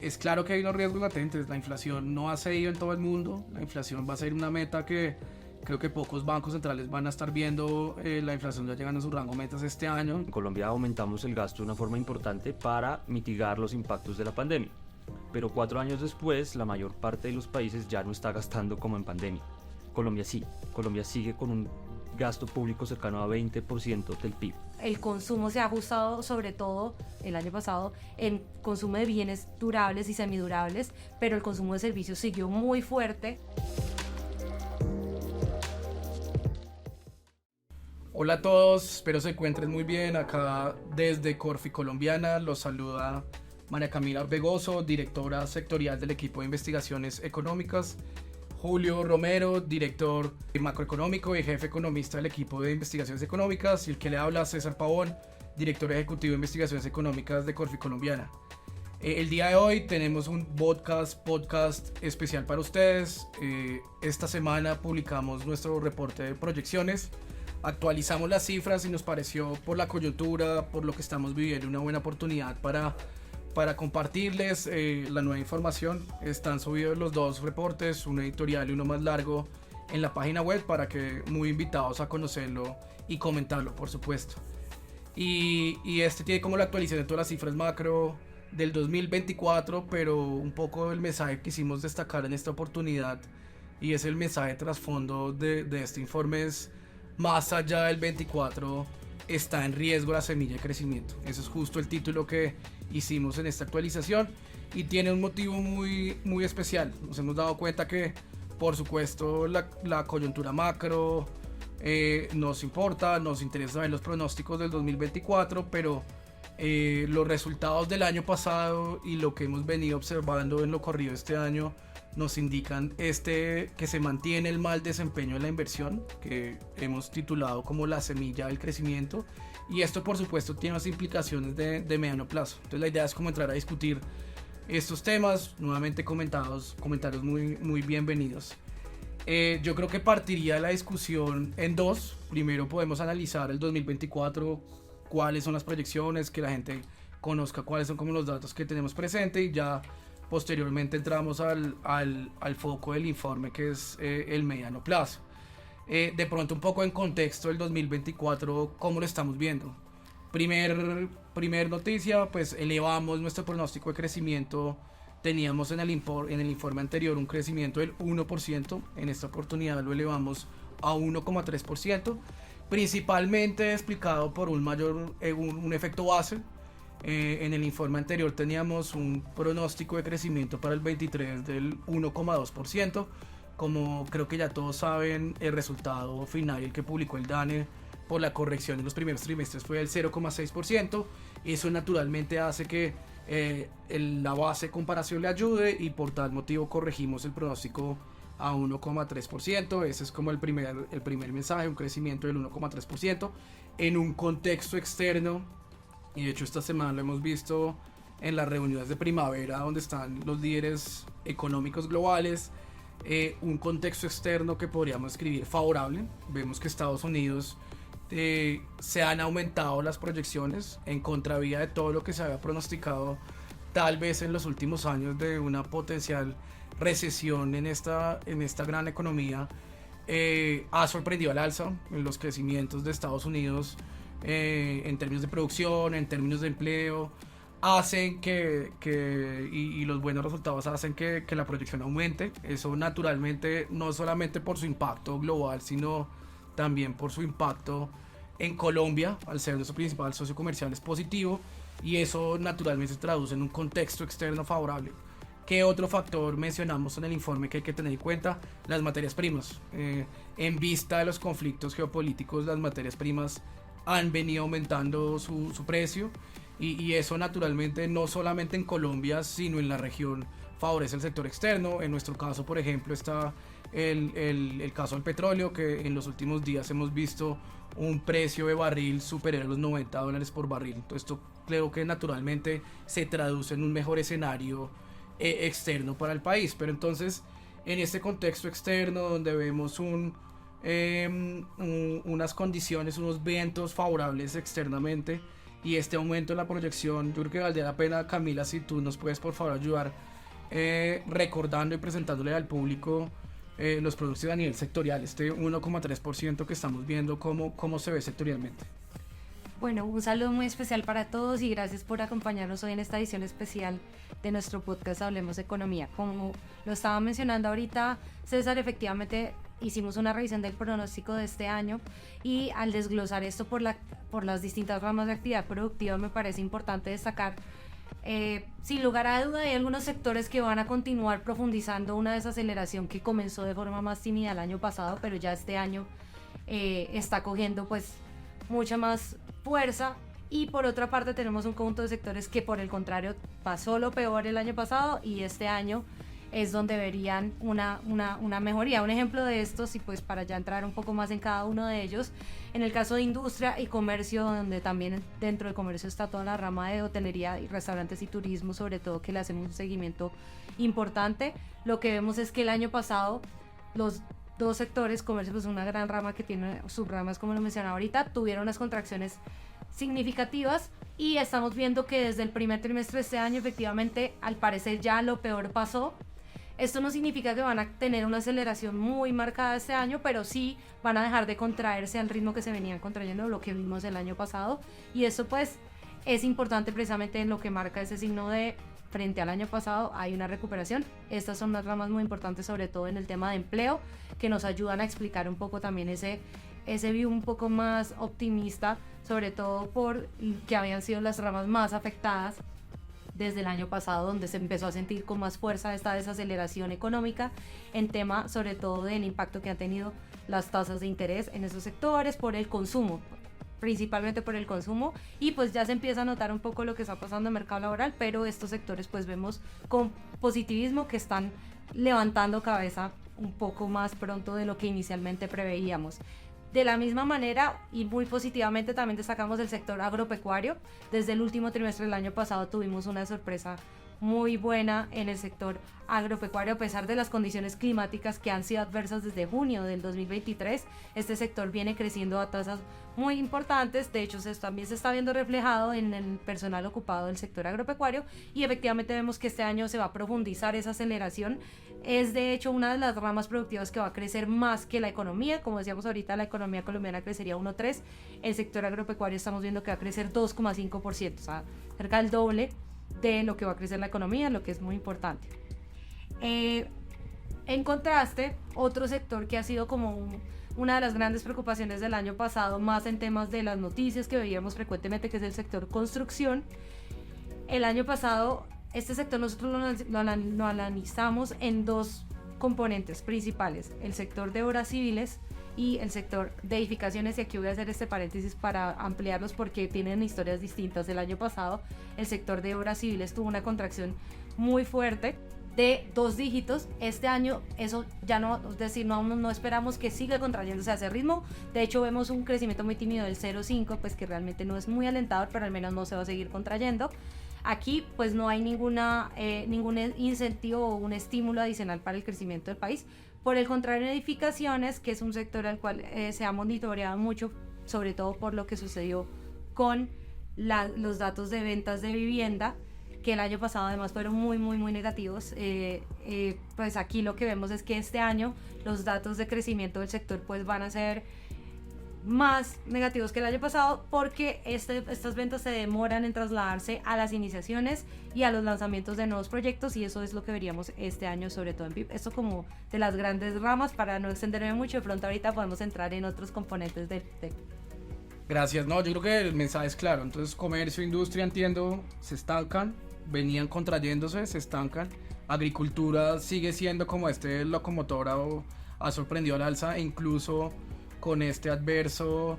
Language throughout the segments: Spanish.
Es claro que hay unos riesgos latentes. La inflación no ha cedido en todo el mundo. La inflación va a ser una meta que creo que pocos bancos centrales van a estar viendo la inflación ya llegando a su rango metas este año. En Colombia aumentamos el gasto de una forma importante para mitigar los impactos de la pandemia. Pero 4 años después, la mayor parte de los países ya no está gastando como en pandemia. Colombia sí. Colombia sigue con un gasto público cercano a 20% del PIB. El consumo se ha ajustado, sobre todo el año pasado, en consumo de bienes durables y semidurables, pero el consumo de servicios siguió muy fuerte. Hola a todos, espero se encuentren muy bien. Acá desde Corfi Colombiana los saluda María Camila Orbegoso, directora sectorial del equipo de investigaciones económicas. Julio Romero, director macroeconómico y jefe economista del equipo de investigaciones económicas. Y el que le habla, César Pavón, director ejecutivo de investigaciones económicas de Corfi Colombiana. El día de hoy tenemos un podcast especial para ustedes. Esta semana publicamos nuestro reporte de proyecciones. Actualizamos las cifras y nos pareció, por la coyuntura, por lo que estamos viviendo, una buena oportunidad para compartirles la nueva información. Están subidos los dos reportes, uno editorial y uno más largo, en la página web, para que muy invitados a conocerlo y comentarlo, por supuesto. Y este tiene como la actualización de todas las cifras macro del 2024, pero un poco el mensaje que quisimos destacar en esta oportunidad, y es el mensaje trasfondo de este informe, es: más allá del 24 está en riesgo la semilla de crecimiento. Ese es justo el título que hicimos en esta actualización, y tiene un motivo muy especial. Nos hemos dado cuenta que, por supuesto, la coyuntura macro nos importa, nos interesa ver los pronósticos del 2024, pero los resultados del año pasado y lo que hemos venido observando en lo corrido este año nos indican que se mantiene el mal desempeño de la inversión, que hemos titulado como la semilla del crecimiento, y esto por supuesto tiene unas implicaciones de mediano plazo. Entonces la idea es como entrar a discutir estos temas. Nuevamente comentarios muy bienvenidos. Yo creo que partiría la discusión en dos. Primero podemos analizar el 2024, cuáles son las proyecciones, que la gente conozca cuáles son como los datos que tenemos presente, y ya posteriormente entramos al foco del informe, que es el mediano plazo. De pronto un poco en contexto del 2024, ¿cómo lo estamos viendo? Primer noticia, pues elevamos nuestro pronóstico de crecimiento. Teníamos en el informe anterior un crecimiento del 1%, en esta oportunidad lo elevamos a 1,3%, principalmente explicado por un efecto base. En el informe anterior teníamos un pronóstico de crecimiento para el 23 del 1,2%. Como creo que ya todos saben, el resultado final, el que publicó el DANE, por la corrección de los primeros trimestres, fue del 0,6%. Eso naturalmente hace que la base de comparación le ayude, y por tal motivo corregimos el pronóstico a 1,3%. Ese es como el primer mensaje, un crecimiento del 1,3% en un contexto externo. Y de hecho esta semana lo hemos visto en las reuniones de primavera, donde están los líderes económicos globales. Un contexto externo que podríamos escribir favorable. Vemos que Estados Unidos se han aumentado las proyecciones en contravía de todo lo que se había pronosticado, tal vez en los últimos años, de una potencial recesión en esta gran economía. Ha sorprendido al alza en los crecimientos de Estados Unidos, en términos de producción, en términos de empleo. Hacen y los buenos resultados hacen que la proyección aumente. Eso naturalmente, no solamente por su impacto global, sino también por su impacto en Colombia, al ser nuestro principal socio comercial, es positivo, y eso naturalmente se traduce en un contexto externo favorable. ¿Qué otro factor mencionamos en el informe que hay que tener en cuenta? Las materias primas. En vista de los conflictos geopolíticos, las materias primas han venido aumentando su precio, y eso naturalmente, no solamente en Colombia, sino en la región, favorece el sector externo. En nuestro caso, por ejemplo, está el caso del petróleo, que en los últimos días hemos visto un precio de barril superior a los $90 por barril. Entonces esto creo que naturalmente se traduce en un mejor escenario externo para el país. Pero entonces, en este contexto externo, donde vemos unas condiciones, unos vientos favorables externamente, y este aumento en la proyección, yo creo que valdría la pena, Camila, si tú nos puedes por favor ayudar recordando y presentándole al público los productos a nivel sectorial, este 1,3% que estamos viendo, cómo se ve sectorialmente. Bueno, un saludo muy especial para todos y gracias por acompañarnos hoy en esta edición especial de nuestro podcast Hablemos Economía. Como lo estaba mencionando ahorita César, efectivamente hicimos una revisión del pronóstico de este año y al desglosar esto por las distintas ramas de actividad productiva me parece importante destacar sin lugar a duda hay algunos sectores que van a continuar profundizando una desaceleración que comenzó de forma más tímida el año pasado, pero ya este año está cogiendo pues mucha más fuerza. Y por otra parte tenemos un conjunto de sectores que por el contrario pasó lo peor el año pasado y este año es donde verían una mejoría. Un ejemplo de estos, y pues para ya entrar un poco más en cada uno de ellos, en el caso de industria y comercio, donde también dentro del comercio está toda la rama de hotelería y restaurantes y turismo, sobre todo, que le hacemos un seguimiento importante, lo que vemos es que el año pasado los dos sectores, comercio pues una gran rama que tiene subramas como lo mencionaba ahorita, tuvieron unas contracciones significativas y estamos viendo que desde el primer trimestre de este año efectivamente al parecer ya lo peor pasó. Esto no significa que van a tener una aceleración muy marcada este año, pero sí van a dejar de contraerse al ritmo que se venían contrayendo, lo que vimos el año pasado, y eso pues es importante precisamente en lo que marca ese signo de frente al año pasado hay una recuperación. Estas son unas ramas muy importantes, sobre todo en el tema de empleo, que nos ayudan a explicar un poco también ese view un poco más optimista, sobre todo por que habían sido las ramas más afectadas desde el año pasado, donde se empezó a sentir con más fuerza esta desaceleración económica en tema sobre todo del impacto que han tenido las tasas de interés en esos sectores por el consumo, principalmente por el consumo, y pues ya se empieza a notar un poco lo que está pasando en el mercado laboral, pero estos sectores pues vemos con positivismo que están levantando cabeza un poco más pronto de lo que inicialmente preveíamos. De la misma manera y muy positivamente también destacamos el sector agropecuario. Desde el último trimestre del año pasado tuvimos una sorpresa muy buena en el sector agropecuario a pesar de las condiciones climáticas que han sido adversas desde junio del 2023. Este sector viene creciendo a tasas muy importantes, de hecho también se está viendo reflejado en el personal ocupado del sector agropecuario y efectivamente vemos que este año se va a profundizar esa aceleración. Es de hecho una de las ramas productivas que va a crecer más que la economía. Como decíamos ahorita, la economía colombiana crecería 1,3%, el sector agropecuario estamos viendo que va a crecer 2,5%, o sea, cerca del doble de lo que va a crecer la economía, lo que es muy importante. En contraste, otro sector que ha sido como una de las grandes preocupaciones del año pasado, más en temas de las noticias que veíamos frecuentemente, que es el sector construcción. El año pasado este sector nosotros lo analizamos en dos componentes principales, el sector de obras civiles y el sector de edificaciones, y aquí voy a hacer este paréntesis para ampliarlos porque tienen historias distintas. El año pasado el sector de obras civiles tuvo una contracción muy fuerte de 2 dígitos. Este año eso ya no, es decir, no esperamos que siga contrayéndose a ese ritmo. De hecho vemos un crecimiento muy tímido del 0,5, pues que realmente no es muy alentador, pero al menos no se va a seguir contrayendo. Aquí pues no hay ningún incentivo o un estímulo adicional para el crecimiento del país. Por el contrario, en edificaciones, que es un sector al cual se ha monitoreado mucho, sobre todo por lo que sucedió con los datos de ventas de vivienda, que el año pasado además fueron muy negativos. Pues aquí lo que vemos es que este año los datos de crecimiento del sector pues van a ser más negativos que el año pasado porque estas ventas se demoran en trasladarse a las iniciaciones y a los lanzamientos de nuevos proyectos, y eso es lo que veríamos este año, sobre todo en PIB. Esto como de las grandes ramas, para no extenderme mucho. De pronto ahorita podemos entrar en otros componentes del Gracias, no, yo creo que el mensaje es claro. Entonces comercio, industria, entiendo, se estancan, venían contrayéndose, se estancan. Agricultura sigue siendo como locomotora o ha sorprendido al alza, e incluso con este adverso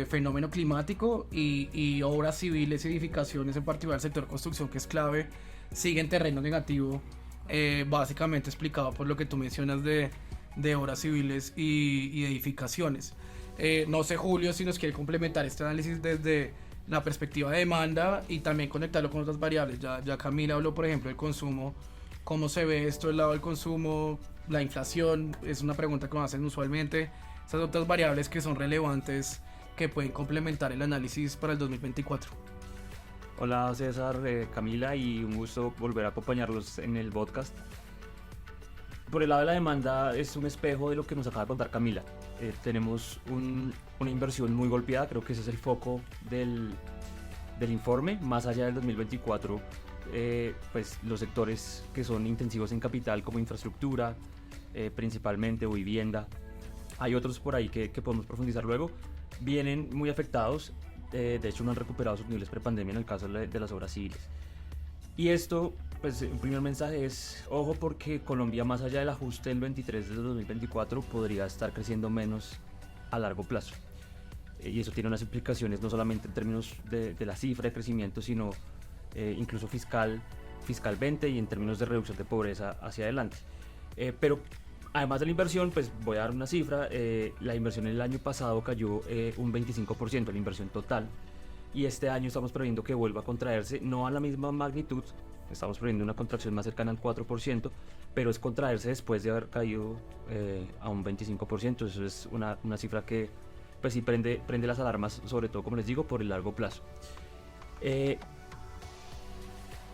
fenómeno climático, y obras civiles y edificaciones, en particular el sector construcción, que es clave, sigue en terreno negativo, básicamente explicado por lo que tú mencionas de obras civiles y edificaciones. No sé, Julio, si nos quiere complementar este análisis desde la perspectiva de demanda y también conectarlo con otras variables. Ya Camila habló, por ejemplo, del consumo. ¿Cómo se ve esto del lado del consumo? La inflación es una pregunta que nos hacen usualmente. Esas otras variables que son relevantes, que pueden complementar el análisis para el 2024. Hola César, Camila, y un gusto volver a acompañarlos en el podcast. Por el lado de la demanda es un espejo de lo que nos acaba de contar Camila. Tenemos una inversión muy golpeada, creo que ese es el foco del informe. Más allá del 2024, pues los sectores que son intensivos en capital como infraestructura, principalmente, o vivienda, hay otros por ahí que podemos profundizar luego, vienen muy afectados. De hecho no han recuperado sus niveles prepandemia en el caso de las obras civiles. Y esto, pues un primer mensaje es, ojo, porque Colombia, más allá del ajuste del 23 del 2024, podría estar creciendo menos a largo plazo. Y eso tiene unas implicaciones no solamente en términos de la cifra de crecimiento, sino incluso fiscalmente y en términos de reducción de pobreza hacia adelante. Pero además de la inversión, pues voy a dar una cifra. La inversión el año pasado cayó un 25%, la inversión total. Y este año estamos previendo que vuelva a contraerse, no a la misma magnitud, estamos previendo una contracción más cercana al 4%, pero es contraerse después de haber caído a un 25%. Eso es una cifra que pues sí prende las alarmas, sobre todo, como les digo, por el largo plazo.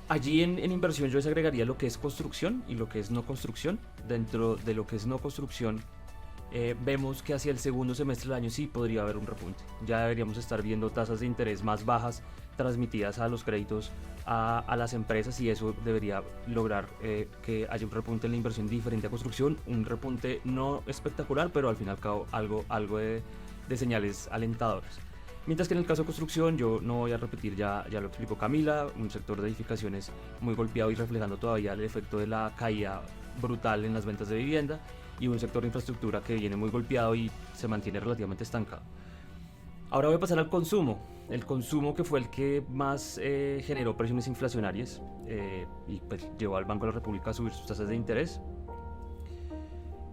Allí en inversión yo desagregaría lo que es construcción y lo que es no construcción. Dentro de lo que es no construcción, vemos que hacia el segundo semestre del año sí podría haber un repunte. Ya deberíamos estar viendo tasas de interés más bajas transmitidas a los créditos a las empresas, y eso debería lograr que haya un repunte en la inversión diferente a construcción. Un repunte no espectacular, pero al fin y al cabo algo de señales alentadoras. Mientras que en el caso de construcción, yo no voy a repetir, ya lo explicó Camila, un sector de edificaciones muy golpeado y reflejando todavía el efecto de la caída brutal en las ventas de vivienda, y un sector de infraestructura que viene muy golpeado y se mantiene relativamente estancado. Ahora voy a pasar al consumo. El consumo, que fue el que más generó presiones inflacionarias y pues llevó al Banco de la República a subir sus tasas de interés.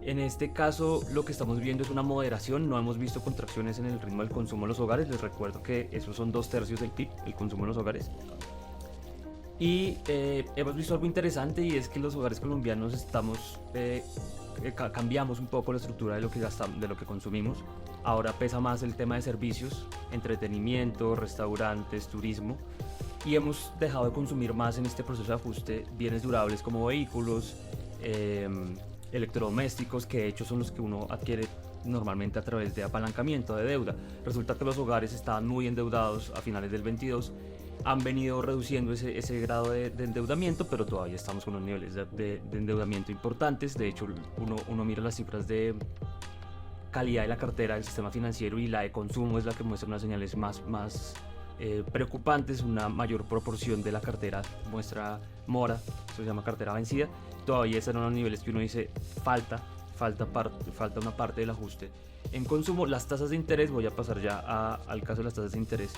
En este caso lo que estamos viendo es una moderación, no hemos visto contracciones en el ritmo del consumo en los hogares. Les recuerdo que esos son 2/3 del PIB, el consumo en los hogares. Y hemos visto algo interesante, y es que los hogares colombianos cambiamos un poco la estructura de lo que gastamos, de lo que consumimos. Ahora pesa más el tema de servicios, entretenimiento, restaurantes, turismo, y hemos dejado de consumir más en este proceso de ajuste bienes durables como vehículos, electrodomésticos, que de hecho son los que uno adquiere normalmente a través de apalancamiento de deuda. Resulta que los hogares estaban muy endeudados a finales del 22, han venido reduciendo ese grado de endeudamiento, pero todavía estamos con unos niveles de endeudamiento importantes. De hecho, uno mira las cifras de calidad de la cartera del sistema financiero, y la de consumo es la que muestra unas señales más preocupantes. Una mayor proporción de la cartera muestra mora, eso se llama cartera vencida. Todavía están en unos niveles que uno dice falta una parte del ajuste en consumo. Las tasas de interés, voy a pasar ya al caso de las tasas de interés.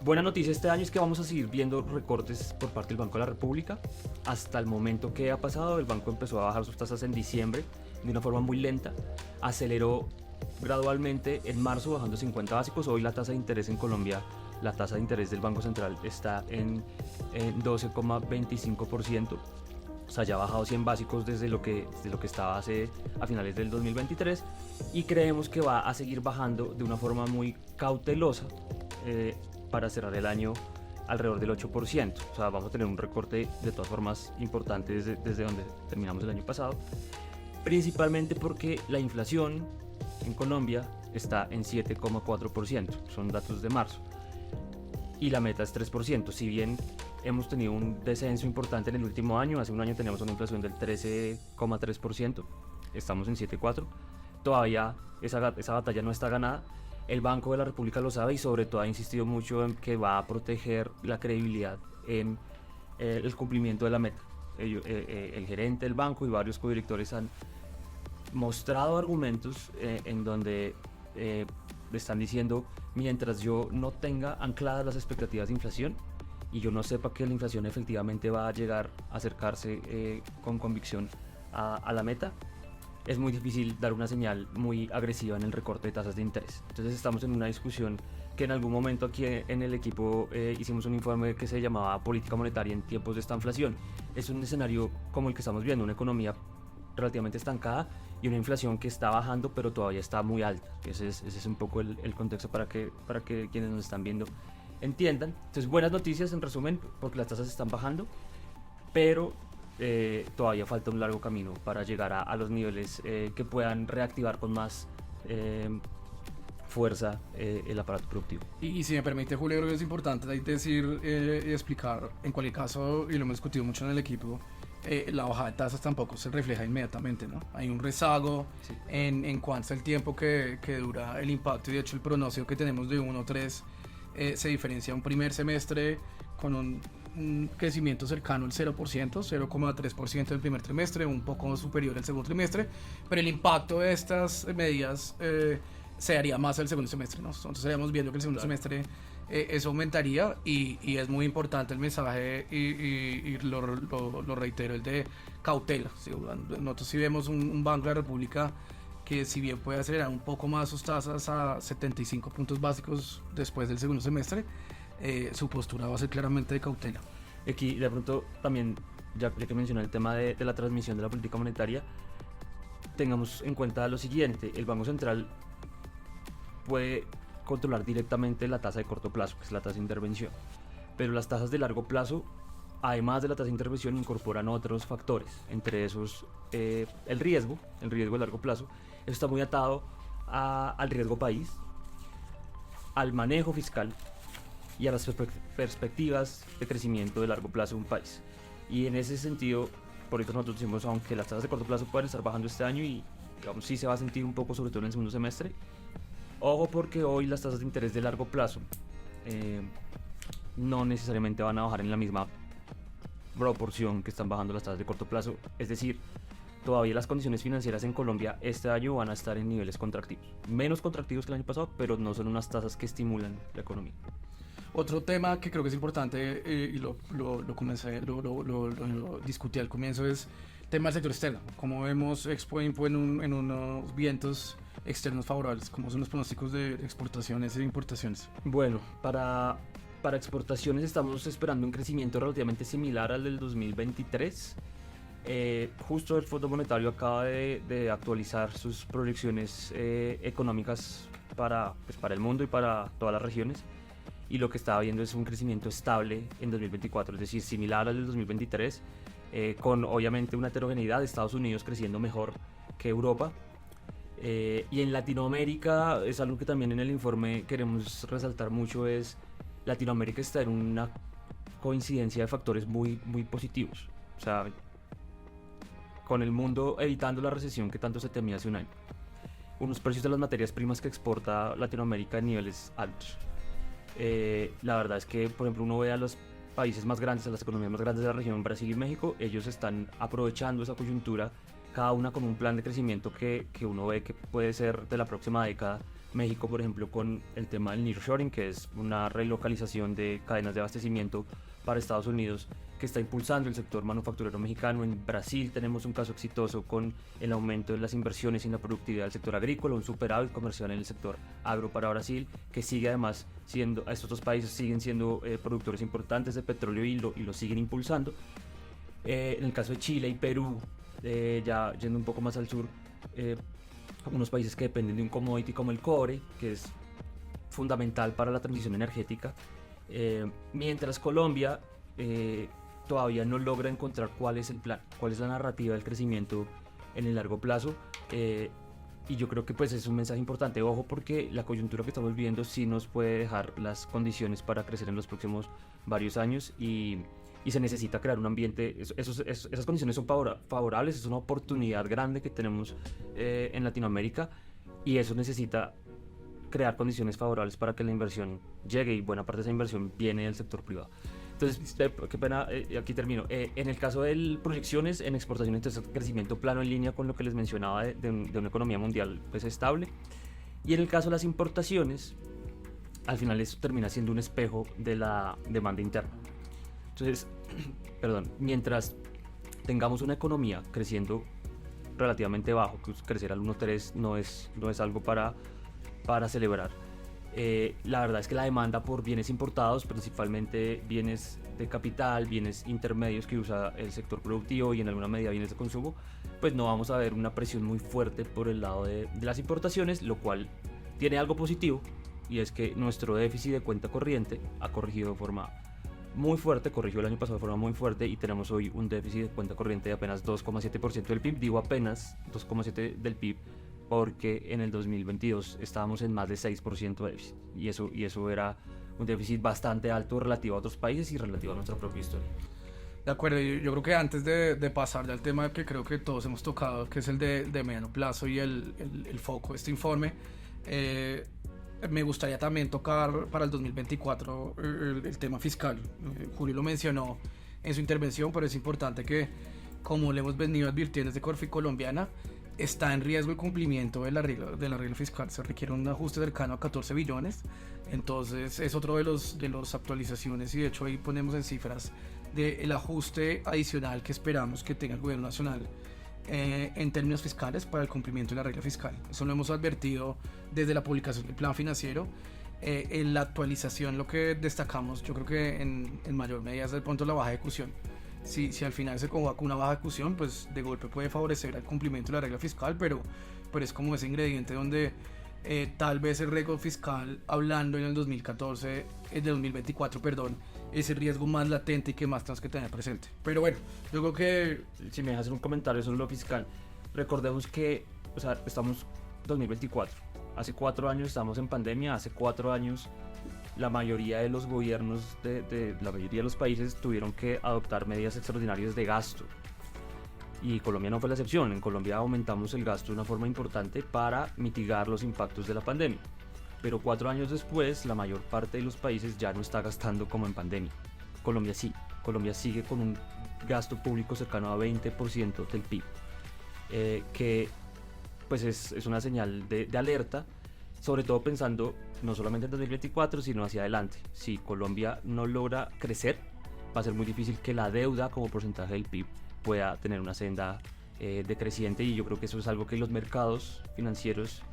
Buena noticia este año es que vamos a seguir viendo recortes por parte del Banco de la República. Hasta el momento que ha pasado, el banco empezó a bajar sus tasas en diciembre de una forma muy lenta, aceleró gradualmente en marzo bajando 50 básicos. Hoy la tasa de interés en Colombia, la tasa de interés del Banco Central, está en 12,25%. O sea, ya ha bajado 100 básicos desde lo que estaba a finales del 2023, y creemos que va a seguir bajando de una forma muy cautelosa para cerrar el año alrededor del 8%. O sea, vamos a tener un recorte de todas formas importante desde donde terminamos el año pasado, principalmente porque la inflación en Colombia está en 7,4%, son datos de marzo, y la meta es 3%. Si bien hemos tenido un descenso importante en el último año, hace un año teníamos una inflación del 13,3%, estamos en 7,4%, todavía esa batalla no está ganada. El Banco de la República lo sabe, y sobre todo ha insistido mucho en que va a proteger la credibilidad en el cumplimiento de la meta. El gerente del banco y varios codirectores han mostrado argumentos en donde están diciendo: mientras yo no tenga ancladas las expectativas de inflación y yo no sepa que la inflación efectivamente va a llegar a acercarse con convicción a la meta, es muy difícil dar una señal muy agresiva en el recorte de tasas de interés. Entonces estamos en una discusión que en algún momento aquí en el equipo hicimos un informe que se llamaba Política Monetaria en tiempos de esta inflación. Es un escenario como el que estamos viendo, una economía relativamente estancada y una inflación que está bajando pero todavía está muy alta. Ese es un poco el contexto para que quienes nos están viendo entiendan. Entonces, buenas noticias en resumen, porque las tasas están bajando, pero todavía falta un largo camino para llegar a los niveles que puedan reactivar con más fuerza el aparato productivo. Y si me permite, Julio, creo que es importante decir y explicar, en cualquier caso, y lo hemos discutido mucho en el equipo, la bajada de tasas tampoco se refleja inmediatamente, ¿no? Hay un rezago Sí. en cuanto al tiempo que dura el impacto, y de hecho el pronóstico que tenemos de 1.3 se diferencia un primer semestre con un crecimiento cercano al 0%, 0,3% el primer trimestre, un poco superior al segundo trimestre, pero el impacto de estas medidas se haría más el segundo semestre, ¿no? Entonces estaríamos viendo que el segundo semestre eso aumentaría y es muy importante el mensaje y lo reitero, el de cautela. ¿Sí? Nosotros sí vemos un Banco de la República que si bien puede acelerar un poco más sus tasas a 75 puntos básicos después del segundo semestre, su postura va a ser claramente de cautela. Aquí de pronto también, ya que mencioné el tema de la transmisión de la política monetaria, tengamos en cuenta lo siguiente: el Banco Central puede controlar directamente la tasa de corto plazo, que es la tasa de intervención, pero las tasas de largo plazo, además de la tasa de intervención, incorporan otros factores, entre esos el riesgo de largo plazo. Eso está muy atado al riesgo país, al manejo fiscal y a las perspectivas de crecimiento de largo plazo de un país. Y en ese sentido, por eso nosotros decimos, aunque las tasas de corto plazo pueden estar bajando este año y digamos sí se va a sentir un poco, sobre todo en el segundo semestre, ojo, porque hoy las tasas de interés de largo plazo no necesariamente van a bajar en la misma proporción que están bajando las tasas de corto plazo. Es decir, todavía las condiciones financieras en Colombia este año van a estar en niveles contractivos, menos contractivos que el año pasado, pero no son unas tasas que estimulan la economía. Otro tema que creo que es importante y lo discutí al comienzo es el tema del sector externo. Como vemos Expo en unos vientos externos favorables, como son los pronósticos de exportaciones e importaciones. Bueno, para exportaciones estamos esperando un crecimiento relativamente similar al del 2023. Justo el Fondo Monetario acaba de actualizar sus proyecciones económicas para el mundo y para todas las regiones, y lo que está viendo es un crecimiento estable en 2024, es decir, similar al del 2023, con obviamente una heterogeneidad, Estados Unidos creciendo mejor que Europa. Y en Latinoamérica, es algo que también en el informe queremos resaltar mucho, es Latinoamérica está en una coincidencia de factores muy, muy positivos. O sea, con el mundo evitando la recesión que tanto se temía hace un año. Unos precios de las materias primas que exporta Latinoamérica en niveles altos. La verdad es que, por ejemplo, uno ve a los países más grandes, a las economías más grandes de la región, Brasil y México, ellos están aprovechando esa coyuntura, cada una con un plan de crecimiento que uno ve que puede ser de la próxima década. México, por ejemplo, con el tema del nearshoring, que es una relocalización de cadenas de abastecimiento para Estados Unidos, que está impulsando el sector manufacturero mexicano. En Brasil tenemos un caso exitoso con el aumento de las inversiones y la productividad del sector agrícola, un superávit comercial en el sector agro para Brasil, que sigue además siendo, estos dos países siguen siendo productores importantes de petróleo y lo siguen impulsando. En el caso de Chile y Perú, ya yendo un poco más al sur, unos países que dependen de un commodity como el cobre, que es fundamental para la transición energética, mientras Colombia todavía no logra encontrar cuál es el plan, cuál es la narrativa del crecimiento en el largo plazo, y yo creo que pues es un mensaje importante. Ojo, porque la coyuntura que estamos viviendo sí nos puede dejar las condiciones para crecer en los próximos varios años, y se necesita crear un ambiente, esas condiciones son favorables, es una oportunidad grande que tenemos en Latinoamérica, y eso necesita crear condiciones favorables para que la inversión llegue, y buena parte de esa inversión viene del sector privado. Entonces, qué pena, aquí termino. En el caso de proyecciones en exportaciones, entonces crecimiento plano en línea con lo que les mencionaba de una economía mundial pues estable, y en el caso de las importaciones, al final eso termina siendo un espejo de la demanda interna. Entonces, mientras tengamos una economía creciendo relativamente bajo, pues crecer al 1.3 no es algo para celebrar. La verdad es que la demanda por bienes importados, principalmente bienes de capital, bienes intermedios que usa el sector productivo y en alguna medida bienes de consumo, pues no vamos a ver una presión muy fuerte por el lado de las importaciones, lo cual tiene algo positivo, y es que nuestro déficit de cuenta corriente ha corrigido de forma muy fuerte, corrigió el año pasado de forma muy fuerte, y tenemos hoy un déficit de cuenta corriente de apenas 2,7% del PIB. Digo apenas 2,7% del PIB porque en el 2022 estábamos en más de 6% de déficit, y eso era un déficit bastante alto relativo a otros países y relativo a nuestra propia historia. De acuerdo, yo creo que antes de pasar al tema que creo que todos hemos tocado, que es el de mediano plazo y el foco de este informe, me gustaría también tocar para el 2024 el tema fiscal. Julio lo mencionó en su intervención, pero es importante que, como le hemos venido advirtiendo desde Corficolombiana, está en riesgo el cumplimiento de la regla fiscal. Se requiere un ajuste cercano a 14 billones. Entonces es otro de los actualizaciones, y de hecho ahí ponemos en cifras del ajuste adicional que esperamos que tenga el gobierno nacional en términos fiscales para el cumplimiento de la regla fiscal. Eso lo hemos advertido desde la publicación del plan financiero. En la actualización lo que destacamos, yo creo que en mayor medida, es el punto de la baja ejecución. Si al final se convoca una baja ejecución, pues de golpe puede favorecer el cumplimiento de la regla fiscal, pero es como ese ingrediente donde tal vez el riesgo fiscal, hablando en el 2024, es el riesgo más latente y que más tenemos que tener presente. Pero bueno, yo creo que... Si me dejas un comentario sobre lo fiscal, recordemos que, o sea, estamos 2024, hace 4 años estamos en pandemia, hace 4 años la mayoría de los gobiernos de la mayoría de los países tuvieron que adoptar medidas extraordinarias de gasto, y Colombia no fue la excepción. En Colombia aumentamos el gasto de una forma importante para mitigar los impactos de la pandemia, pero 4 años después la mayor parte de los países ya no está gastando como en pandemia. Colombia sí, Colombia sigue con un gasto público cercano a 20% del PIB, que pues es una señal de alerta, sobre todo pensando no solamente en 2024, sino hacia adelante. Si Colombia no logra crecer, va a ser muy difícil que la deuda como porcentaje del PIB pueda tener una senda decreciente, y yo creo que eso es algo que los mercados financieros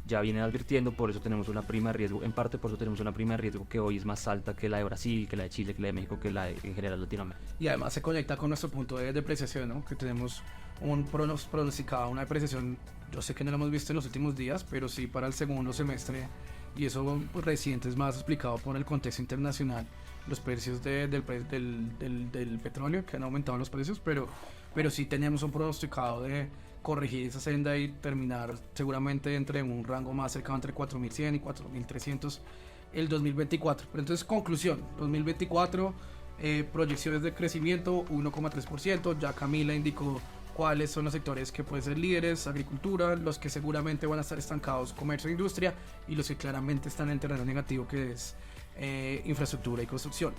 ya vienen advirtiendo. Por eso tenemos una prima de riesgo, en parte por eso tenemos una prima de riesgo que hoy es más alta que la de Brasil, que la de Chile, que la de México, que la de, en general, Latinoamérica. Y además se conecta con nuestro punto de depreciación, ¿no? Que tenemos pronosticado una depreciación. Yo sé que no lo hemos visto en los últimos días, pero sí para el segundo semestre, y eso pues, reciente es más explicado por el contexto internacional, los precios del petróleo, que han aumentado los precios, pero sí tenemos un pronosticado de corregir esa senda y terminar seguramente entre un rango más cercano entre 4.100 y 4.300 el 2024. Pero entonces, conclusión, 2024, proyecciones de crecimiento 1,3%, ya Camila indicó cuáles son los sectores que pueden ser líderes: agricultura, los que seguramente van a estar estancados, comercio e industria, y los que claramente están en terreno negativo, que es infraestructura y construcción.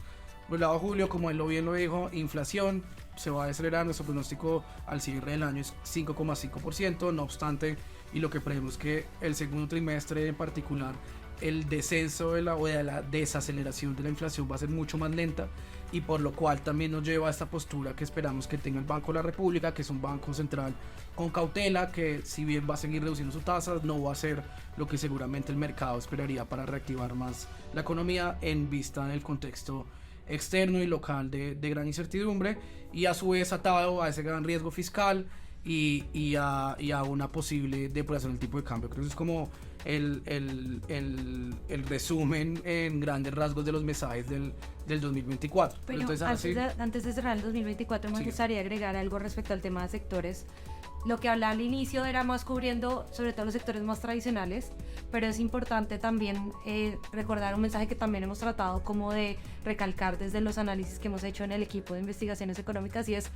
Por el lado de Julio, como él bien lo dijo, inflación se va a acelerar. Nuestro pronóstico al cierre del año es 5,5%, no obstante, y lo que prevemos que el segundo trimestre en particular, el descenso de la desaceleración de la inflación va a ser mucho más lenta, y por lo cual también nos lleva a esta postura que esperamos que tenga el Banco de la República, que es un banco central con cautela, que si bien va a seguir reduciendo su tasa, no va a ser lo que seguramente el mercado esperaría para reactivar más la economía en vista del contexto externo y local de gran incertidumbre, y a su vez atado a ese gran riesgo fiscal y a una posible depreciación del tipo de cambio. Creo que es como el resumen en grandes rasgos de los mensajes del 2024. Pero entonces, antes de cerrar el 2024 me gustaría agregar algo respecto al tema de sectores. Lo que hablaba al inicio era más cubriendo sobre todo los sectores más tradicionales, pero es importante también recordar un mensaje que también hemos tratado como de recalcar desde los análisis que hemos hecho en el equipo de investigaciones económicas, y es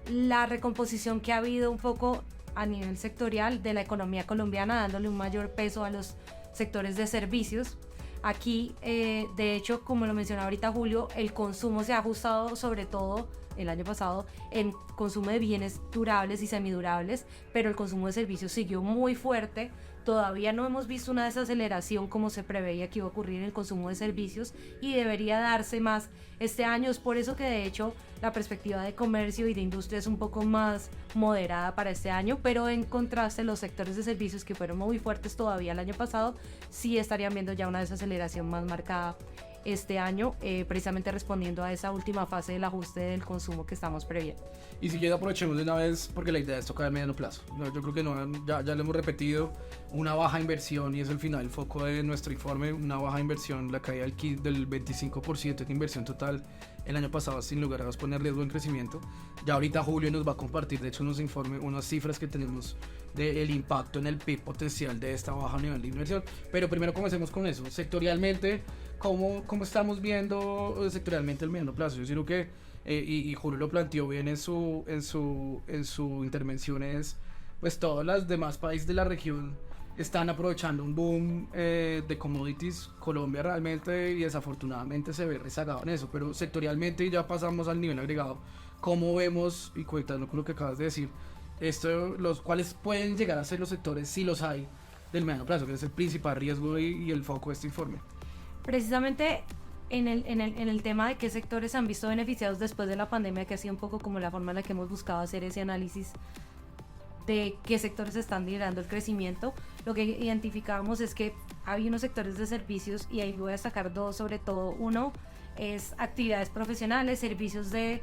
la recomposición que ha habido un poco a nivel sectorial de la economía colombiana, dándole un mayor peso a los sectores de servicios. Aquí, de hecho, como lo mencionaba ahorita Julio, el consumo se ha ajustado sobre todo el año pasado en consumo de bienes durables y semidurables, pero el consumo de servicios siguió muy fuerte, todavía no hemos visto una desaceleración como se preveía que iba a ocurrir en el consumo de servicios y debería darse más este año. Es por eso que de hecho la perspectiva de comercio y de industria es un poco más moderada para este año, pero en contraste los sectores de servicios que fueron muy fuertes todavía el año pasado sí estarían viendo ya una desaceleración más marcada este año, precisamente respondiendo a esa última fase del ajuste del consumo que estamos previendo. Y si ya aprovechemos de una vez, porque la idea es tocar a mediano plazo. Yo creo que no, ya lo hemos repetido, una baja inversión, y es el final, el foco de nuestro informe, una baja inversión, la caída del 25% de inversión total el año pasado, sin lugar a poner riesgo en crecimiento. Ya ahorita Julio nos va a compartir, de hecho, unas cifras que tenemos del impacto en el PIB potencial de esta baja nivel de inversión. Pero primero comencemos con eso, sectorialmente, ¿cómo estamos viendo sectorialmente el mediano plazo? Yo creo que, y Julio lo planteó bien en su intervención, es pues todos los demás países de la región están aprovechando un boom de commodities. Colombia realmente y desafortunadamente se ve rezagado en eso, pero sectorialmente ya pasamos al nivel agregado. ¿Cómo vemos, y conectando con lo que acabas de decir, cuáles pueden llegar a ser los sectores, si los hay, del mediano plazo, que es el principal riesgo y el foco de este informe? Precisamente en el tema de qué sectores han visto beneficiados después de la pandemia, que ha sido un poco como la forma en la que hemos buscado hacer ese análisis de qué sectores están liderando el crecimiento, lo que identificamos es que hay unos sectores de servicios, y ahí voy a destacar dos sobre todo. Uno es actividades profesionales, servicios de,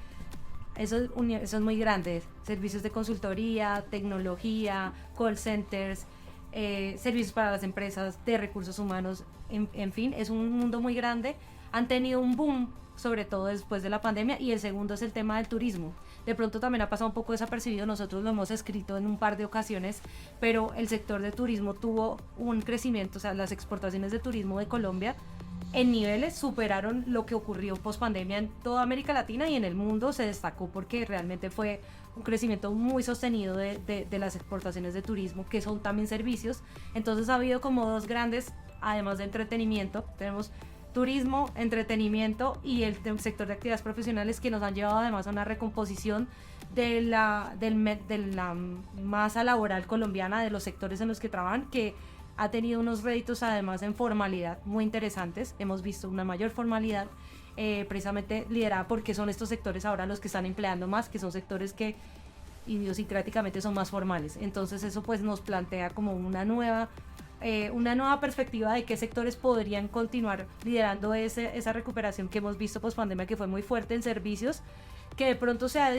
eso es muy grande, servicios de consultoría, tecnología, call centers, servicios para las empresas de recursos humanos, en fin, es un mundo muy grande. Han tenido un boom, sobre todo después de la pandemia, y el segundo es el tema del turismo. De pronto también ha pasado un poco desapercibido, nosotros lo hemos escrito en un par de ocasiones, pero el sector de turismo tuvo un crecimiento, o sea, las exportaciones de turismo de Colombia en niveles superaron lo que ocurrió post pandemia en toda América Latina, y en el mundo se destacó porque realmente fue un crecimiento muy sostenido de las exportaciones de turismo, que son también servicios. Entonces ha habido como dos grandes, además de entretenimiento, tenemos turismo, entretenimiento y el sector de actividades profesionales, que nos han llevado además a una recomposición de la masa laboral colombiana, de los sectores en los que trabajan, que ha tenido unos réditos además en formalidad muy interesantes. Hemos visto una mayor formalidad, precisamente liderada porque son estos sectores ahora los que están empleando más, que son sectores que idiosincráticamente son más formales. Entonces eso pues nos plantea como una nueva perspectiva de qué sectores podrían continuar liderando esa recuperación que hemos visto post pandemia, que fue muy fuerte en servicios, que de pronto se ha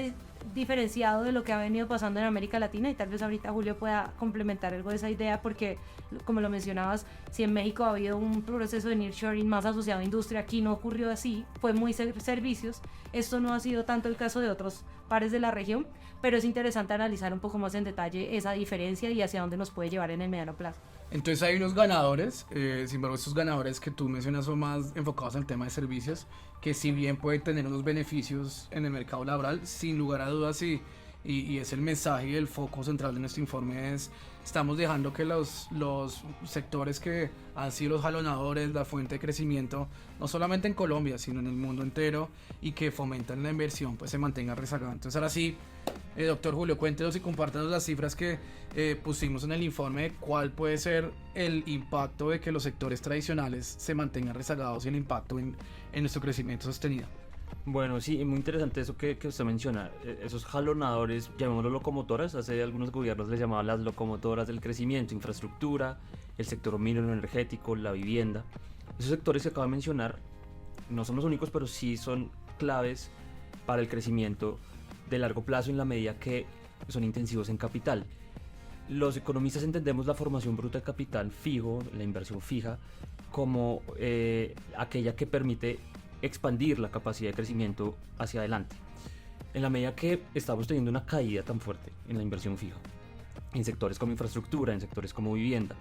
diferenciado de lo que ha venido pasando en América Latina, y tal vez ahorita Julio pueda complementar algo de esa idea, porque como lo mencionabas, si en México ha habido un proceso de nearshoring más asociado a industria, aquí no ocurrió así, fue muy servicios. Esto no ha sido tanto el caso de otros pares de la región, pero es interesante analizar un poco más en detalle esa diferencia y hacia dónde nos puede llevar en el mediano plazo. Entonces hay unos ganadores, sin embargo estos ganadores que tú mencionas son más enfocados en el tema de servicios, que si bien pueden tener unos beneficios en el mercado laboral, sin lugar a dudas, y es el mensaje y el foco central de nuestro informe, estamos dejando que los sectores que han sido los jalonadores, la fuente de crecimiento, no solamente en Colombia, sino en el mundo entero, y que fomentan la inversión, pues se mantengan rezagados. Entonces ahora sí, doctor Julio, cuéntenos y compártanos las cifras que pusimos en el informe, cuál puede ser el impacto de que los sectores tradicionales se mantengan rezagados y el impacto en nuestro crecimiento sostenido. Bueno, sí, muy interesante eso que usted menciona, esos jalonadores, llamémoslo locomotoras. Hace algunos gobiernos les llamaban las locomotoras del crecimiento, infraestructura, el sector minero energético, la vivienda. Esos sectores que acabo de mencionar no son los únicos, pero sí son claves para el crecimiento de largo plazo, en la medida que son intensivos en capital. Los economistas entendemos la formación bruta de capital fijo, la inversión fija, como aquella que permite expandir la capacidad de crecimiento hacia adelante. En la medida que estamos teniendo una caída tan fuerte en la inversión fija, en sectores como infraestructura, en sectores como vivienda,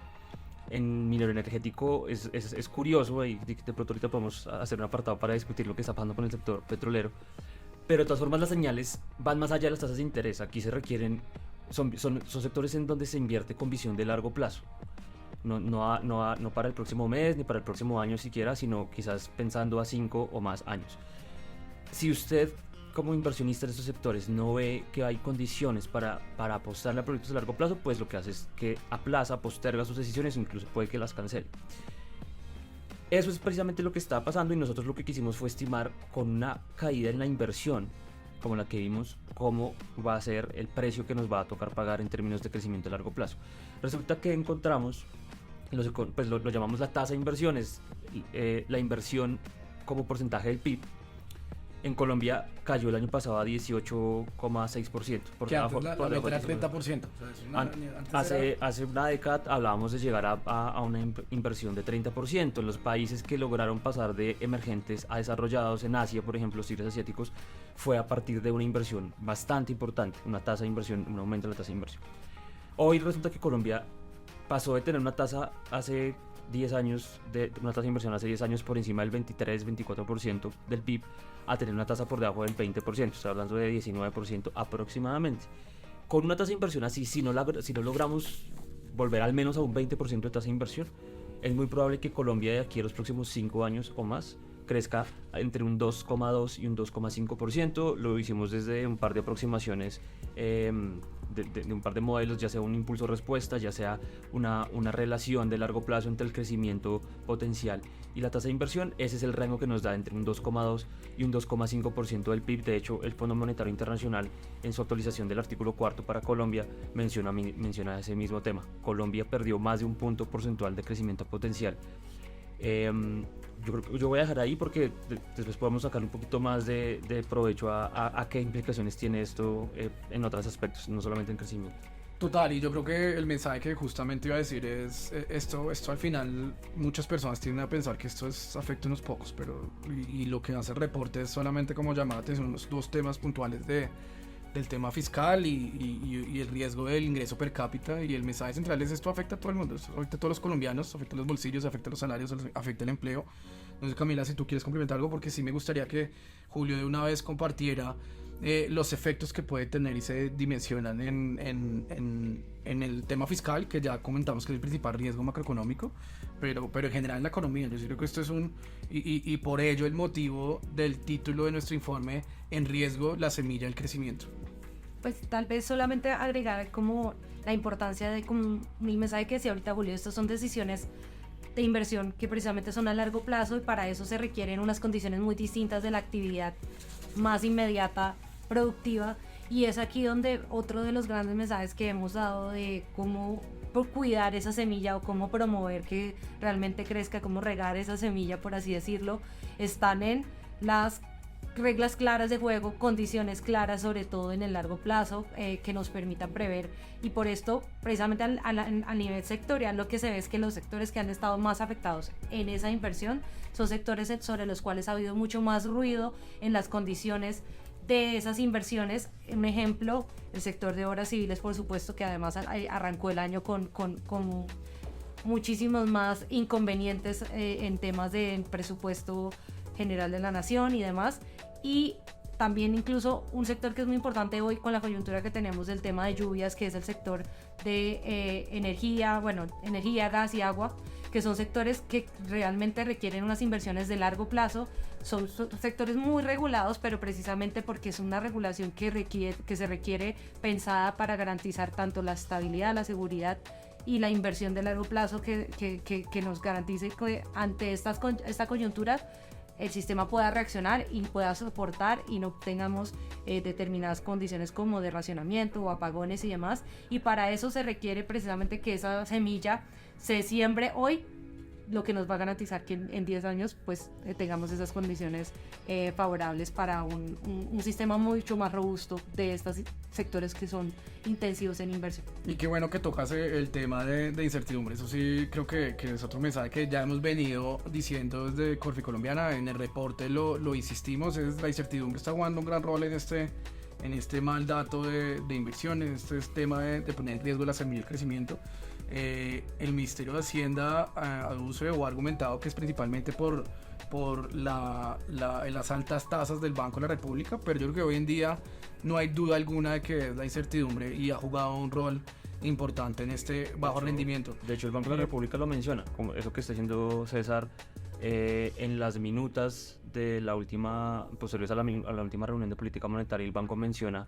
en minero energético, es curioso, y de pronto ahorita podemos hacer un apartado para discutir lo que está pasando con el sector petrolero, pero de todas formas las señales van más allá de las tasas de interés. Aquí se requieren, son sectores en donde se invierte con visión de largo plazo. No para el próximo mes ni para el próximo año siquiera, sino quizás pensando a 5 o más años. Si usted como inversionista de estos sectores no ve que hay condiciones para apostarle a proyectos a largo plazo, pues lo que hace es que posterga sus decisiones, incluso puede que las cancele. Eso es precisamente lo que está pasando, y nosotros lo que quisimos fue estimar con una caída en la inversión, como la que vimos, cómo va a ser el precio que nos va a tocar pagar en términos de crecimiento a largo plazo. Resulta que encontramos, pues lo llamamos la tasa de inversiones, la inversión como porcentaje del PIB. En Colombia cayó el año pasado a 18,6%. Que antes la meta era 30%. O sea, hace una década hablábamos de llegar a una inversión de 30%. En los países que lograron pasar de emergentes a desarrollados, en Asia, por ejemplo, los tigres asiáticos, fue a partir de una inversión bastante importante, una tasa de inversión, un aumento de la tasa de inversión. Hoy resulta que Colombia pasó de tener una tasa hace 10 años, una tasa de inversión hace 10 años por encima del 23-24% del PIB, a tener una tasa por debajo del 20%, estoy hablando de 19% aproximadamente. Con una tasa de inversión así, si no logramos volver al menos a un 20% de tasa de inversión, es muy probable que Colombia de aquí a los próximos 5 años o más crezca entre un 2,2 y un 2,5%. Lo hicimos desde un par de aproximaciones, de un par de modelos, ya sea un impulso-respuesta, ya sea una relación de largo plazo entre el crecimiento potencial y la tasa de inversión. Ese es el rango que nos da entre un 2,2 y un 2,5% del PIB. De hecho, el Fondo Monetario Internacional, en su actualización del artículo 4 para Colombia, menciona ese mismo tema. Colombia perdió más de un punto porcentual de crecimiento potencial. Yo voy a dejar ahí porque después podemos sacar un poquito más de provecho a qué implicaciones tiene esto en otros aspectos, no solamente en crecimiento. Total, y yo creo que el mensaje que justamente iba a decir es esto al final muchas personas tienden a pensar que esto afecta a unos pocos, pero y lo que hace el reporte es solamente como llamar la atención unos dos temas puntuales del tema fiscal y el riesgo del ingreso per cápita, y el mensaje central es: esto afecta a todo el mundo, esto afecta a todos los colombianos, afecta a los bolsillos, afecta a los salarios, afecta el empleo. Entonces, Camila, si tú quieres complementar algo, porque sí me gustaría que Julio de una vez compartiera los efectos que puede tener y se dimensionan en el tema fiscal, que ya comentamos que es el principal riesgo macroeconómico, pero en general en la economía. Yo creo que esto es y por ello el motivo del título de nuestro informe: en riesgo, la semilla del crecimiento. Pues tal vez solamente agregar como la importancia de, como el mensaje que decía ahorita Julio, estas son decisiones de inversión que precisamente son a largo plazo, y para eso se requieren unas condiciones muy distintas de la actividad más inmediata, productiva, y es aquí donde otro de los grandes mensajes que hemos dado de cómo cuidar esa semilla o cómo promover que realmente crezca, cómo regar esa semilla, por así decirlo, están en las reglas claras de juego, condiciones claras, sobre todo en el largo plazo, que nos permitan prever. Y por esto, precisamente a nivel sectorial, lo que se ve es que los sectores que han estado más afectados en esa inversión son sectores sobre los cuales ha habido mucho más ruido en las condiciones de esas inversiones. Un ejemplo, el sector de obras civiles, por supuesto, que además arrancó el año con muchísimos más inconvenientes en temas de presupuesto general de la nación y demás. Y también incluso un sector que es muy importante hoy con la coyuntura que tenemos del tema de lluvias, que es el sector de energía, gas y agua, que son sectores que realmente requieren unas inversiones de largo plazo. Son sectores muy regulados, pero precisamente porque es una regulación que se requiere pensada para garantizar tanto la estabilidad, la seguridad y la inversión de largo plazo que nos garantice que ante esta coyuntura el sistema pueda reaccionar y pueda soportar y no tengamos determinadas condiciones como de racionamiento o apagones y demás. Y para eso se requiere precisamente que esa semilla se siembre hoy, lo que nos va a garantizar que en 10 años pues tengamos esas condiciones favorables para un sistema mucho más robusto de estos sectores que son intensivos en inversión. Y qué bueno que tocas el tema de incertidumbre. Eso sí creo que es otro mensaje que ya hemos venido diciendo desde Corfi Colombiana. En el reporte lo insistimos, es la incertidumbre está jugando un gran rol en este mal dato de inversiones, este tema de poner en riesgo la semilla del crecimiento. El Ministerio de Hacienda aduce o ha argumentado que es principalmente por las altas tasas del Banco de la República, pero yo creo que hoy en día no hay duda alguna de que es la incertidumbre y ha jugado un rol importante en este bajo rendimiento. De hecho, el Banco de la República lo menciona, como eso que está haciendo César, En las minutas de la última, posteriores a la última reunión de política monetaria, el banco menciona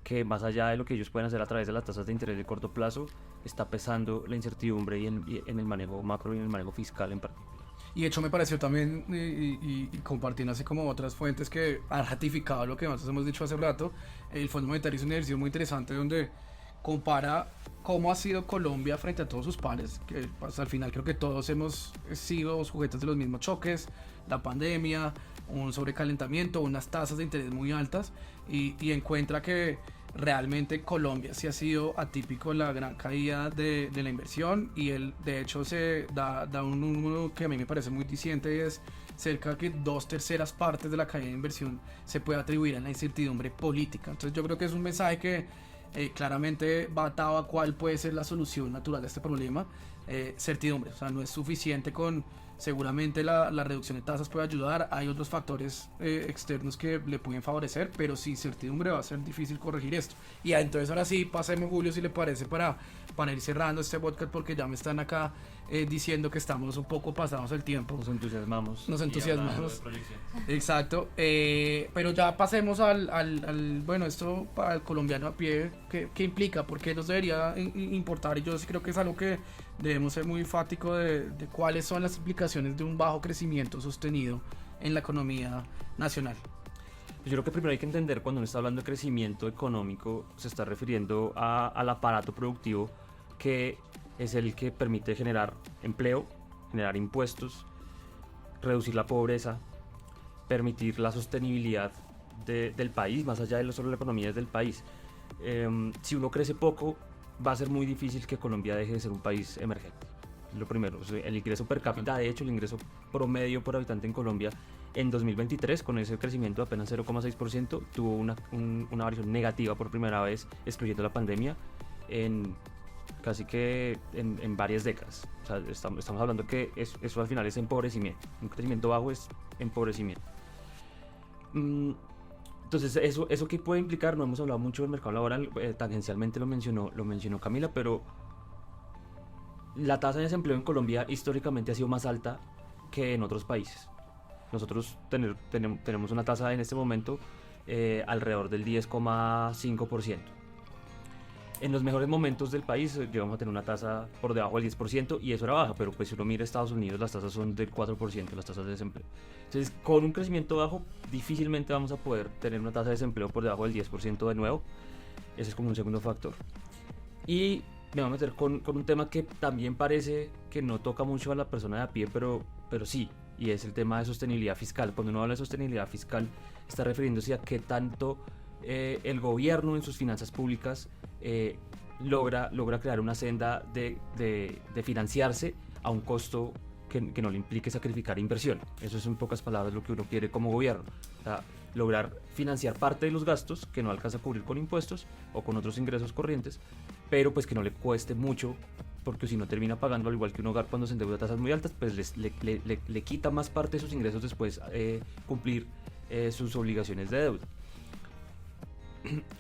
que más allá de lo que ellos pueden hacer a través de las tasas de interés de corto plazo, está pesando la incertidumbre y en el manejo macro y en el manejo fiscal en particular. Y de hecho me pareció también, y compartiendo así como otras fuentes que han ratificado lo que nosotros hemos dicho hace rato, el Fondo Monetario hizo un ejercicio muy interesante donde compara cómo ha sido Colombia frente a todos sus pares, que pues, al final creo que todos hemos sido sujetos de los mismos choques, la pandemia, un sobrecalentamiento, unas tasas de interés muy altas, y encuentra que realmente Colombia sí ha sido atípico la gran caída de la inversión, y él de hecho se da un número que a mí me parece muy diciente, y es cerca de que 2/3 partes de la caída de inversión se puede atribuir a la incertidumbre política. Entonces yo creo que es un mensaje que claramente va atado a cuál puede ser la solución natural de este problema. Certidumbre, o sea, no es suficiente con seguramente la reducción de tasas puede ayudar, hay otros factores externos que le pueden favorecer, pero sin certidumbre va a ser difícil corregir esto. Y entonces ahora sí, pasemos, Julio, si le parece, para ir cerrando este podcast, porque ya me están acá diciendo que estamos un poco pasados el tiempo. Nos entusiasmamos. Exacto. Pero ya pasemos al bueno, esto para el colombiano a pie, ¿qué implica? ¿Por qué nos debería importar? Y yo sí creo que es algo que debemos ser muy enfático de cuáles son las implicaciones de un bajo crecimiento sostenido en la economía nacional. Yo creo que primero hay que entender, cuando uno está hablando de crecimiento económico, se está refiriendo al aparato productivo, que es el que permite generar empleo, generar impuestos, reducir la pobreza, permitir la sostenibilidad del país, más allá de solo la economía del país. Si uno crece poco, va a ser muy difícil que Colombia deje de ser un país emergente. Lo primero, el ingreso per cápita, de hecho el ingreso promedio por habitante en Colombia en 2023, con ese crecimiento de apenas 0,6%, tuvo una variación negativa por primera vez, excluyendo la pandemia, en casi que en varias décadas. O sea, estamos hablando que eso al final es empobrecimiento. Un crecimiento bajo es empobrecimiento. Entonces, ¿eso qué puede implicar? No hemos hablado mucho del mercado laboral, tangencialmente lo mencionó Camila, pero la tasa de desempleo en Colombia históricamente ha sido más alta que en otros países. Nosotros tenemos una tasa en este momento alrededor del 10,5%. En los mejores momentos del país llegamos a tener una tasa por debajo del 10%, y eso era baja, pero pues si uno mira Estados Unidos, las tasas son del 4%, las tasas de desempleo. Entonces, con un crecimiento bajo, difícilmente vamos a poder tener una tasa de desempleo por debajo del 10% de nuevo. Ese es como un segundo factor. Y me voy a meter con un tema que también parece que no toca mucho a la persona de a pie, pero sí, y es el tema de sostenibilidad fiscal. Cuando uno habla de sostenibilidad fiscal, está refiriéndose a qué tanto el gobierno en sus finanzas públicas logra crear una senda de financiarse a un costo que no le implique sacrificar inversión. Eso es en pocas palabras lo que uno quiere como gobierno. O sea, lograr financiar parte de los gastos que no alcanza a cubrir con impuestos o con otros ingresos corrientes, pero pues que no le cueste mucho, porque si no termina pagando, al igual que un hogar cuando se endeuda a tasas muy altas, pues le quita más parte de sus ingresos después cumplir sus obligaciones de deuda.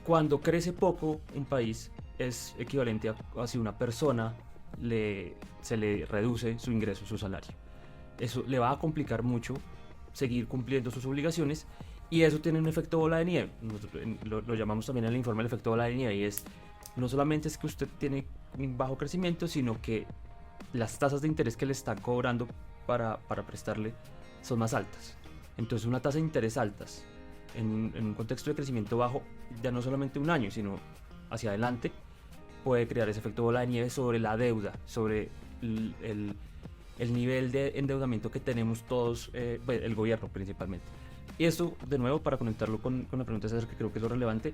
Cuando crece poco un país, es equivalente a si una persona se le reduce su ingreso, su salario. Eso le va a complicar mucho seguir cumpliendo sus obligaciones, y eso tiene un efecto bola de nieve. Nosotros lo llamamos también en el informe el efecto bola de nieve, y es no solamente es que usted tiene un bajo crecimiento, sino que las tasas de interés que le están cobrando para prestarle son más altas. Entonces, una tasa de interés altas en un contexto de crecimiento bajo, ya no solamente un año, sino hacia adelante, puede crear ese efecto bola de nieve sobre la deuda, sobre el nivel de endeudamiento que tenemos todos, el gobierno principalmente. Y esto, de nuevo, para conectarlo con la pregunta de César, que creo que es lo relevante,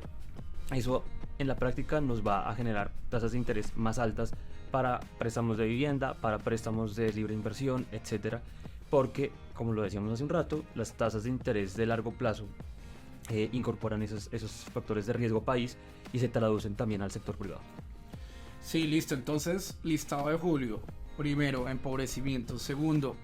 eso en la práctica nos va a generar tasas de interés más altas para préstamos de vivienda, para préstamos de libre inversión, etcétera, porque, como lo decíamos hace un rato, las tasas de interés de largo plazo incorporan esos factores de riesgo país y se traducen también al sector privado. Sí, listo. Entonces, listado de Julio. Primero, empobrecimiento. Segundo,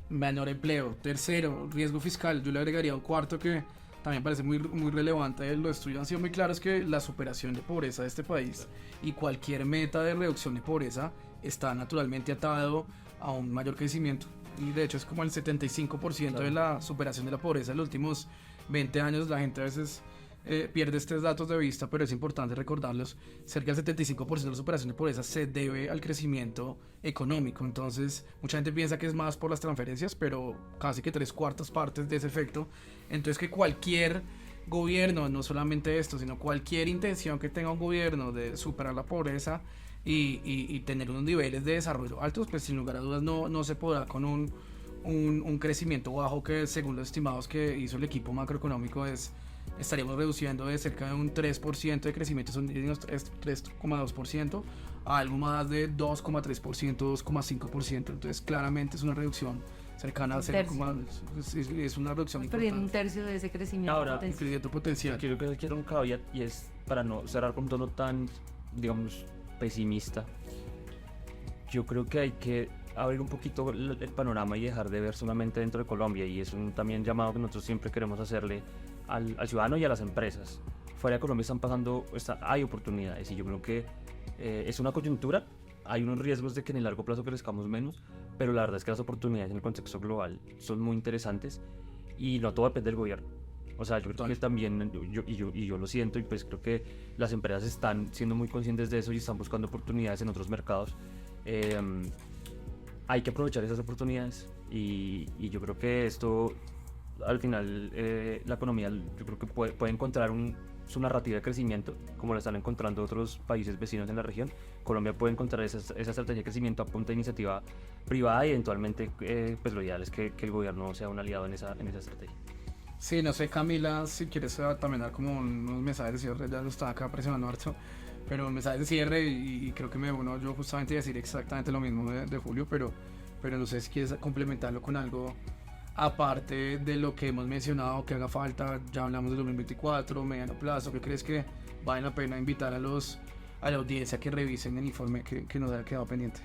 menor empleo. Tercero, riesgo fiscal. Yo le agregaría un cuarto que también parece muy relevante. Los estudios han sido muy claros, que la superación de pobreza de este país y cualquier meta de reducción de pobreza está naturalmente atado a un mayor crecimiento. y de hecho es como el 75% Claro. de la superación de la pobreza en los últimos 20 años. La gente a veces pierde estos datos de vista, pero es importante recordarlos. Cerca del 75% de la superación de pobreza se debe al crecimiento económico. Entonces mucha gente piensa que es más por las transferencias, pero casi que 3/4 partes de ese efecto. Entonces que cualquier gobierno, no solamente esto, sino cualquier intención que tenga un gobierno de superar la pobreza y tener unos niveles de desarrollo altos, pues sin lugar a dudas no se podrá con un crecimiento bajo, que según los estimados que hizo el equipo macroeconómico estaríamos reduciendo de cerca de un 3% de crecimiento, son 3,2%, a algo más de 2,3%, 2,5%. Entonces claramente es una reducción cercana a 0, es una reducción Perdiendo un importante. tercio de ese crecimiento Ahora, potencial. Crecimiento potencial. Quiero un caveat, y es para no cerrar con un tono tan, digamos, pesimista. Yo creo que hay que abrir un poquito el panorama y dejar de ver solamente dentro de Colombia, y es un también llamado que nosotros siempre queremos hacerle al ciudadano y a las empresas. Fuera de Colombia están pasando, hay oportunidades, y yo creo que es una coyuntura. Hay unos riesgos de que en el largo plazo crezcamos menos, pero la verdad es que las oportunidades en el contexto global son muy interesantes, y no todo depende del gobierno. O sea, yo creo que también, yo lo siento, y pues creo que las empresas están siendo muy conscientes de eso y están buscando oportunidades en otros mercados. Hay que aprovechar esas oportunidades, y yo creo que esto, al final, la economía, yo creo que puede encontrar su narrativa de crecimiento, como la están encontrando otros países vecinos en la región. Colombia puede encontrar esa estrategia de crecimiento a punta de iniciativa privada, y eventualmente pues lo ideal es que el gobierno sea un aliado en esa estrategia. Sí, no sé, Camila, si quieres también dar como unos mensajes de cierre. Ya lo estaba acá presionando harto, pero mensajes de cierre, y creo que me uno yo justamente a decir exactamente lo mismo de Julio, pero no sé si quieres complementarlo con algo aparte de lo que hemos mencionado que haga falta. Ya hablamos del 2024, mediano plazo. ¿Qué crees que vale la pena invitar a la audiencia que revisen el informe que nos ha quedado pendiente?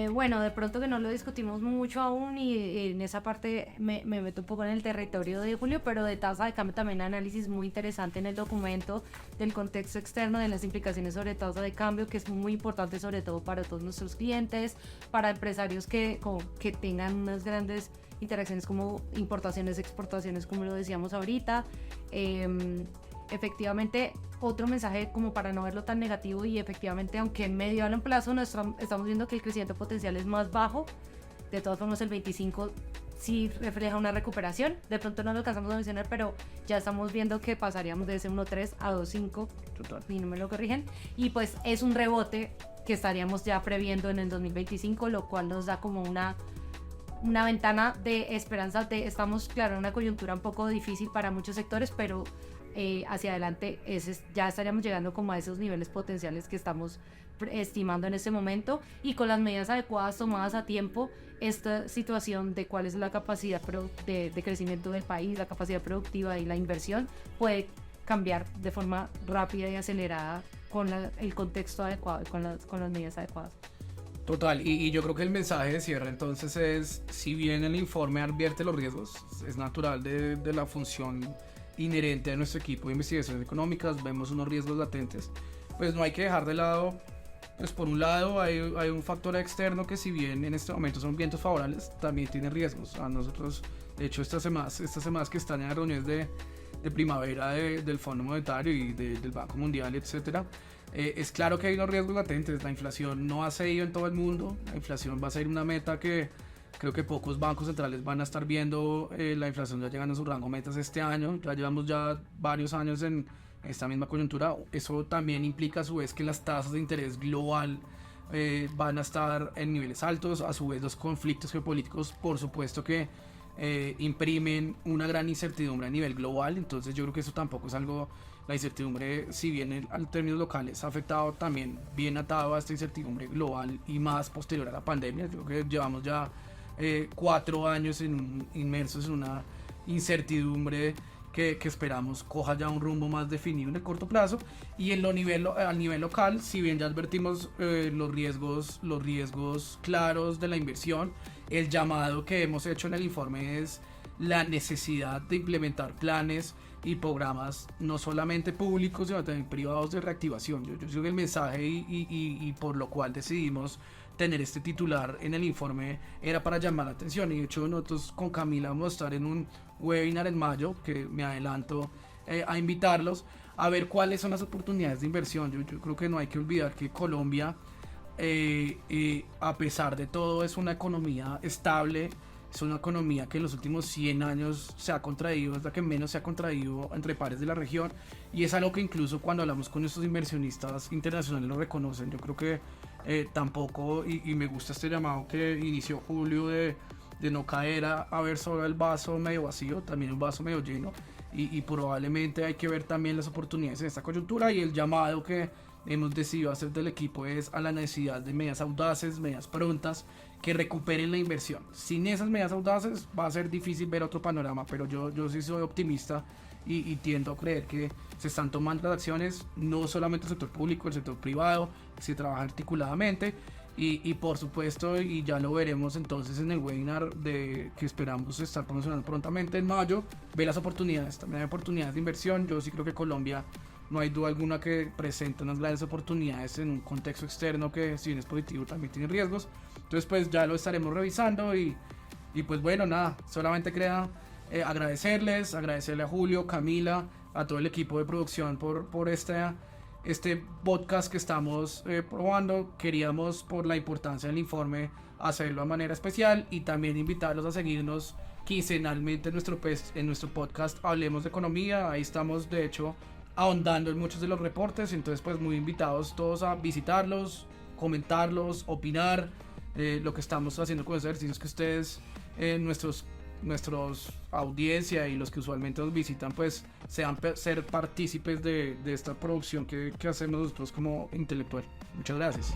Bueno, de pronto que no lo discutimos mucho aún, y en esa parte me meto un poco en el territorio de Julio, pero de tasa de cambio también análisis muy interesante en el documento del contexto externo, de las implicaciones sobre tasa de cambio, que es muy importante sobre todo para todos nuestros clientes, para empresarios que tengan unas grandes interacciones como importaciones, exportaciones, como lo decíamos ahorita. Efectivamente, otro mensaje como para no verlo tan negativo, y efectivamente, aunque en medio a largo plazo estamos viendo que el crecimiento potencial es más bajo, de todas formas el 25 sí refleja una recuperación. De pronto no lo alcanzamos a mencionar, pero ya estamos viendo que pasaríamos de ese 1.3 a 2.5, si no me lo corrigen, y pues es un rebote que estaríamos ya previendo en el 2025, lo cual nos da como una ventana de esperanza. Estamos, claro, en una coyuntura un poco difícil para muchos sectores, pero hacia adelante ya estaríamos llegando como a esos niveles potenciales que estamos estimando en este momento, y con las medidas adecuadas tomadas a tiempo, esta situación de cuál es la capacidad de crecimiento del país, la capacidad productiva y la inversión puede cambiar de forma rápida y acelerada con el contexto adecuado y con las medidas adecuadas. Total, y yo creo que el mensaje de cierre entonces es: si bien el informe advierte los riesgos, es natural de la función inherente a nuestro equipo de investigaciones económicas, vemos unos riesgos latentes, pues no hay que dejar de lado. Pues por un lado hay un factor externo que, si bien en este momento son vientos favorables, también tiene riesgos. A nosotros, de hecho, estas semanas que están en las reuniones de primavera del Fondo Monetario y del Banco Mundial, etcétera, es claro que hay unos riesgos latentes. La inflación no ha cedido en todo el mundo. La inflación va a ser una meta que creo que pocos bancos centrales van a estar viendo. La inflación ya llegando a su rango metas este año. Ya llevamos varios años en esta misma coyuntura. Eso también implica a su vez que las tasas de interés global van a estar en niveles altos. A su vez, los conflictos geopolíticos, por supuesto que imprimen una gran incertidumbre a nivel global. Entonces yo creo que eso tampoco es algo. La incertidumbre, si bien en términos locales ha afectado, también bien atado a esta incertidumbre global y más posterior a la pandemia. Yo creo que llevamos ya 4 años inmersos en una incertidumbre que esperamos coja ya un rumbo más definido en el corto plazo. Y a nivel local, si bien ya advertimos los riesgos claros de la inversión, el llamado que hemos hecho en el informe es la necesidad de implementar planes y programas no solamente públicos sino también privados de reactivación. Yo creo que el mensaje y por lo cual decidimos tener este titular en el informe era para llamar la atención, y de hecho nosotros con Camila vamos a estar en un webinar en mayo que me adelanto a invitarlos a ver cuáles son las oportunidades de inversión. Yo creo que no hay que olvidar que Colombia a pesar de todo es una economía estable, es una economía que en los últimos 100 años se ha contraído, es la que menos se ha contraído entre pares de la región, y es algo que incluso cuando hablamos con nuestros inversionistas internacionales lo reconocen. Yo creo que tampoco, y me gusta este llamado que inició Julio de no caer a ver solo el vaso medio vacío, también un vaso medio lleno, y probablemente hay que ver también las oportunidades en esta coyuntura, y el llamado que hemos decidido hacer del equipo es a la necesidad de medidas audaces, medidas prontas, que recuperen la inversión. Sin esas medidas audaces va a ser difícil ver otro panorama, pero yo sí soy optimista y tiendo a creer que se están tomando las acciones, no solamente el sector público, el sector privado, se trabaja articuladamente y por supuesto, y ya lo veremos entonces en el webinar que esperamos estar promocionando prontamente en mayo, ve las oportunidades, también hay oportunidades de inversión. Yo sí creo que Colombia, no hay duda alguna que presenta unas grandes oportunidades en un contexto externo que, si bien es positivo, también tiene riesgos. Entonces pues ya lo estaremos revisando y pues bueno, nada, solamente queda agradecerle a Julio, Camila, a todo el equipo de producción por este podcast que estamos probando. Queríamos, por la importancia del informe, hacerlo de manera especial y también invitarlos a seguirnos quincenalmente en nuestro podcast Hablemos de Economía. Ahí estamos de hecho ahondando en muchos de los reportes, entonces pues muy invitados todos a visitarlos, comentarlos, opinar lo que estamos haciendo con esos ejercicios que ustedes, nuestros audiencia y los que usualmente nos visitan, pues sean ser partícipes de esta producción que hacemos nosotros como intelectual. Muchas gracias.